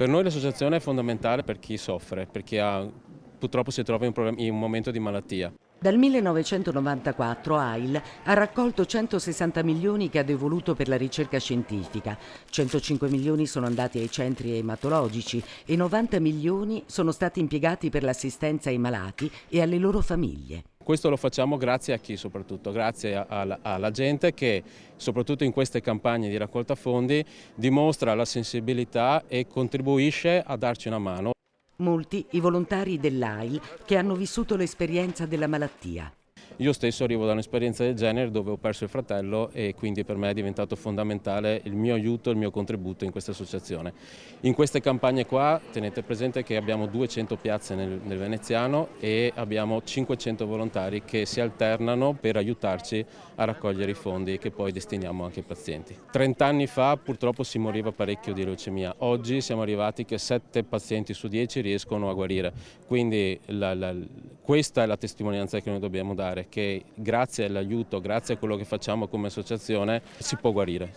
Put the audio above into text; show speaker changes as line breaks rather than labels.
Per noi l'associazione è fondamentale per chi soffre, per chi purtroppo si trova in un momento di malattia.
Dal 1994 AIL ha raccolto 160 milioni che ha devoluto per la ricerca scientifica, 105 milioni sono andati ai centri ematologici e 90 milioni sono stati impiegati per l'assistenza ai malati e alle loro famiglie.
Questo lo facciamo grazie a chi soprattutto? Grazie alla gente che soprattutto in queste campagne di raccolta fondi dimostra la sensibilità e contribuisce a darci una mano.
Molti i volontari dell'AIL che hanno vissuto l'esperienza della malattia.
Io stesso arrivo da un'esperienza del genere dove ho perso il fratello e quindi per me è diventato fondamentale il mio aiuto, il mio contributo in questa associazione. In queste campagne qua tenete presente che abbiamo 200 piazze nel veneziano e abbiamo 500 volontari che si alternano per aiutarci a raccogliere i fondi che poi destiniamo anche ai pazienti. 30 anni fa purtroppo si moriva parecchio di leucemia, oggi siamo arrivati che 7 pazienti su 10 riescono a guarire, quindi questa è la testimonianza che noi dobbiamo dare, che grazie all'aiuto, grazie a quello che facciamo come associazione si può guarire.